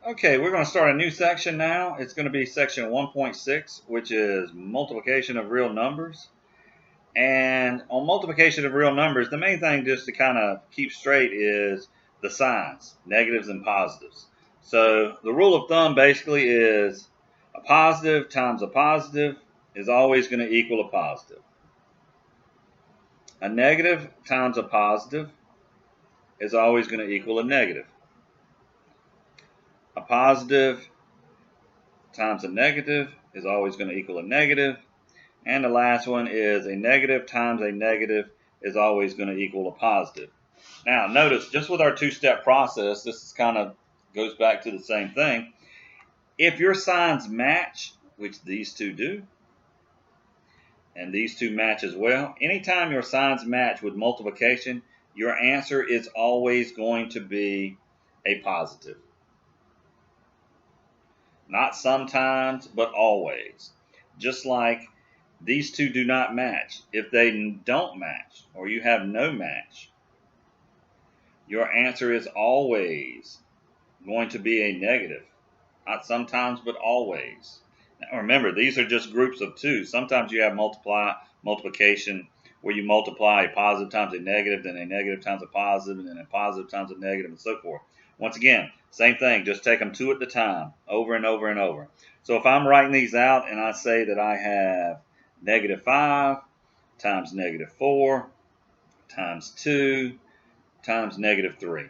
Okay, we're going to start a new section now. It's going to be section 1.6, which is multiplication of real numbers. And on multiplication of real numbers, the main thing just to kind of keep straight is the signs, negatives and positives. So the rule of thumb basically is a positive times a positive is always going to equal a positive. A negative times a positive is always going to equal a negative. A positive times a negative is always going to equal a negative. And the last one is a negative times a negative is always going to equal a positive. Now notice, just with our two-step process, this is kind of goes back to the same thing. If your signs match, which these two do, and these two match as well, anytime your signs match with multiplication, your answer is always going to be a positive. Not sometimes, but always. Just like these two do not match. If they don't match, or you have no match, your answer is always going to be a negative. Not sometimes, but always. Now remember, these are just groups of two. Sometimes you have multiplication where you multiply a positive times a negative, then a negative times a positive, and then a positive times a negative, and so forth. Once again, same thing, just take them two at a time, over and over and over. So if I'm writing these out and I say that I have negative 5 times negative 4 times 2 times negative 3.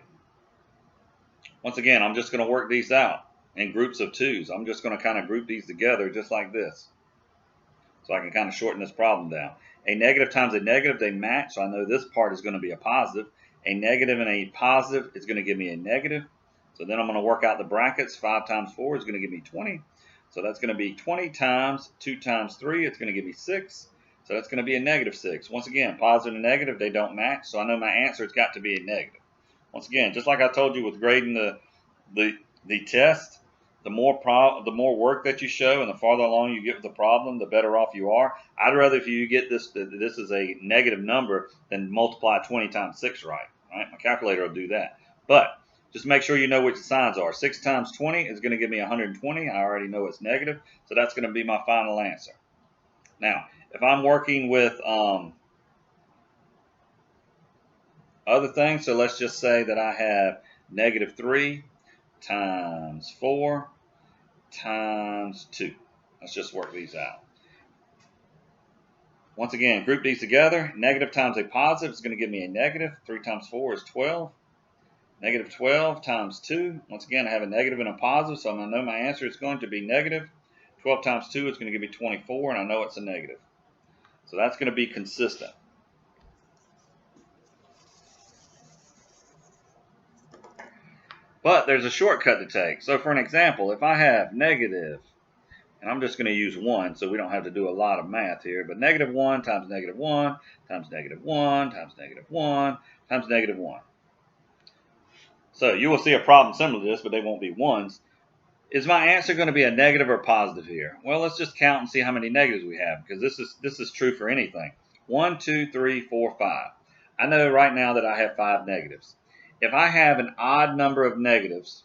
Once again, I'm just going to work these out in groups of twos. I'm just going to kind of group these together just like this. So I can kind of shorten this problem down. A negative times a negative, they match. So I know this part is going to be a positive. A negative and a positive is going to give me a negative. So then I'm going to work out the brackets. 5 times 4 is going to give me 20. So that's going to be 20 times 2 times 3. It's going to give me 6. So that's going to be a negative 6. Once again, positive and negative, they don't match. So I know my answer has got to be a negative. Once again, just like I told you with grading the test, the more work that you show and the farther along you get with the problem, the better off you are. I'd rather if you get this is a negative number than multiply 20 times 6 right. My calculator will do that. But just make sure you know which the signs are. 6 times 20 is going to give me 120. I already know it's negative, so that's going to be my final answer. Now, if I'm working with other things, so let's just say that I have negative 3 times 4 times 2. Let's just work these out. Once again, group these together. Negative times a positive is going to give me a negative. 3 times 4 is 12. Negative 12 times 2. Once again, I have a negative and a positive, so I'm going to know my answer is going to be negative. 12 times 2 is going to give me 24, and I know it's a negative. So that's going to be consistent. But there's a shortcut to take. So for an example, if I have negative, and I'm just going to use 1 so we don't have to do a lot of math here, but negative 1 times negative 1 times negative 1 times negative 1 times negative 1. So you will see a problem similar to this, but they won't be ones. Is my answer going to be a negative or positive here? Well, let's just count and see how many negatives we have, because this is true for anything. 1, 2, 3, 4, 5. I know right now that I have 5 negatives. If I have an odd number of negatives,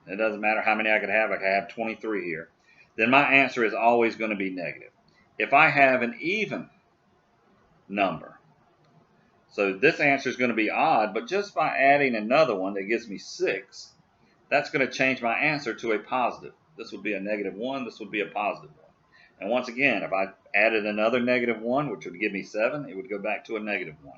it doesn't matter how many I could have 23 here, then my answer is always going to be negative. If I have an even number, so this answer is going to be odd, but just by adding another one that gives me 6, that's going to change my answer to a positive. This would be a negative 1, this would be a positive 1. And once again, if I added another negative 1, which would give me 7, it would go back to a negative 1.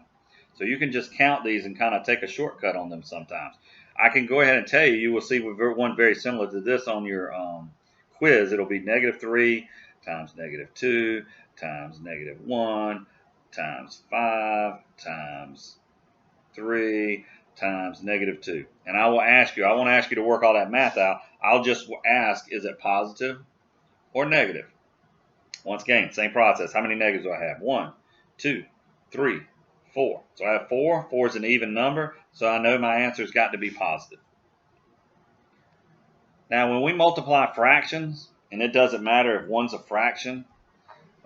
So you can just count these and kind of take a shortcut on them sometimes. I can go ahead and tell you, you will see one very similar to this on your quiz. It'll be negative 3 times negative 2 times negative 1 times 5 times 3 times negative 2. And I want to ask you to work all that math out. I'll just ask, is it positive or negative? Once again, same process. How many negatives do I have? 1, 2, 3, 4. So I have 4. 4 is an even number, so I know my answer's got to be positive. Now, when we multiply fractions, and it doesn't matter if one's a fraction,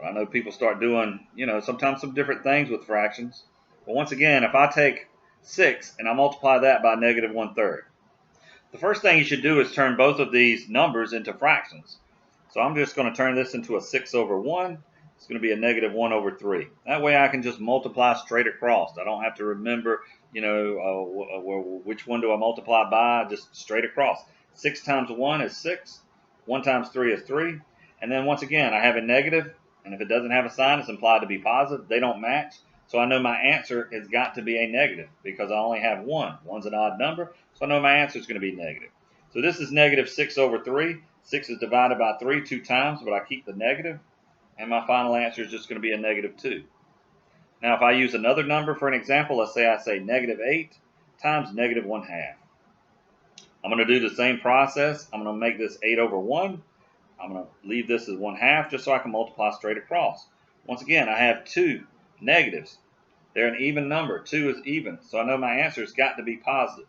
I know people start doing, sometimes some different things with fractions. But once again, if I take 6 and I multiply that by negative 1/3, The first thing you should do is turn both of these numbers into fractions. So I'm just going to turn this into a 6 over 1. It's going to be a negative 1 over 3. That way I can just multiply straight across. I don't have to remember, which one do I multiply by, just straight across. 6 times 1 is 6. 1 times 3 is 3. And then once again, I have a negative, and if it doesn't have a sign, it's implied to be positive. They don't match. So I know my answer has got to be a negative because I only have 1. 1's an odd number, so I know my answer is going to be negative. So this is negative 6 over 3. 6 is divided by 3 2 times, but I keep the negative, and my final answer is just going to be a negative 2. Now if I use another number for an example, let's say I say negative 8 times negative 1/2. I'm going to do the same process. I'm going to make this 8 over 1. I'm going to leave this as 1/2 just so I can multiply straight across. Once again, I have 2 negatives. They're an even number. 2 is even, so I know my answer has got to be positive.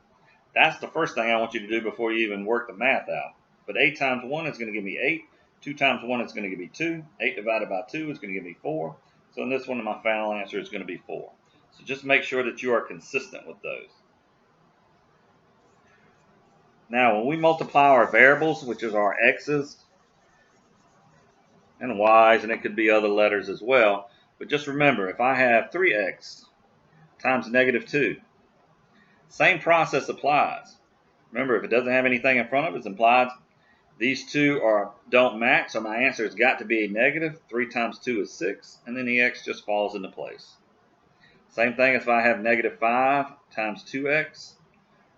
That's the first thing I want you to do before you even work the math out. But 8 times 1 is going to give me 8. 2 times 1 is going to give me 2. 8 divided by 2 is going to give me 4. So in this one, my final answer is going to be 4. So just make sure that you are consistent with those. Now, when we multiply our variables, which is our x's and y's, and it could be other letters as well, but just remember, if I have 3x times negative 2, same process applies. Remember, if it doesn't have anything in front of it, it's implied these two don't match, so my answer has got to be a negative. 3 times 2 is 6, and then the x just falls into place. Same thing if I have negative 5 times 2x.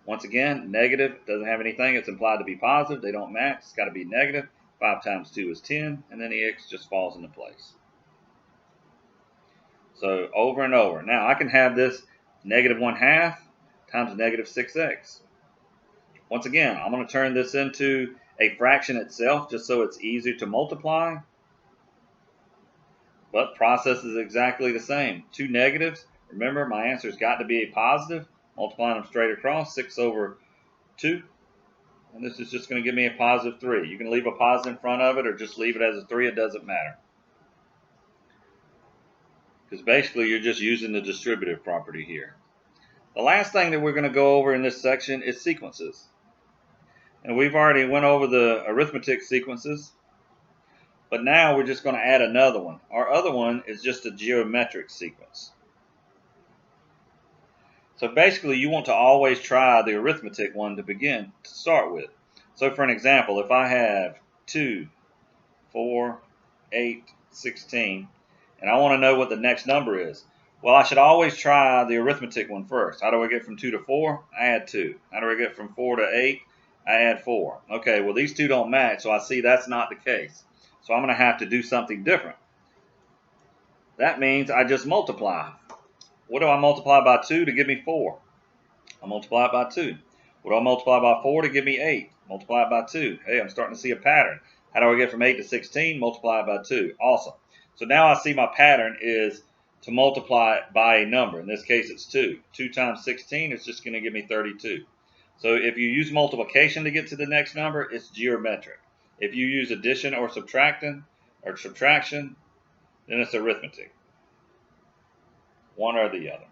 Once again, negative, doesn't have anything, it's implied to be positive. They don't match, it's got to be negative. 5 times 2 is 10, and then the x just falls into place. So over and over. Now I can have this negative 1/2 times negative 6x. Once again, I'm going to turn this into a fraction itself just so it's easier to multiply. But process is exactly the same. 2 negatives. Remember, my answer's got to be a positive. Multiplying them straight across, 6 over 2. And this is just going to give me a positive 3. You can leave a positive in front of it or just leave it as a 3. It doesn't matter. Because basically you're just using the distributive property here. The last thing that we're going to go over in this section is sequences. And we've already went over the arithmetic sequences. But now we're just going to add another one. Our other one is just a geometric sequence. So basically you want to always try the arithmetic one to begin to start with. So for an example, if I have 2, 4, 8, 16, and I want to know what the next number is, well, I should always try the arithmetic one first. How do I get from 2 to 4? I add 2. How do I get from 4 to 8? I add 4. Okay, well these two don't match, so I see that's not the case. So I'm going to have to do something different. That means I just multiply. What do I multiply by 2 to give me 4? I multiply it by 2. What do I multiply by 4 to give me 8? Multiply it by 2. Hey, I'm starting to see a pattern. How do I get from 8 to 16? Multiply it by 2. Awesome. So now I see my pattern is to multiply it by a number. In this case, it's 2. 2 times 16 is just going to give me 32. So if you use multiplication to get to the next number, it's geometric. If you use addition or subtraction, then it's arithmetic. One or the other.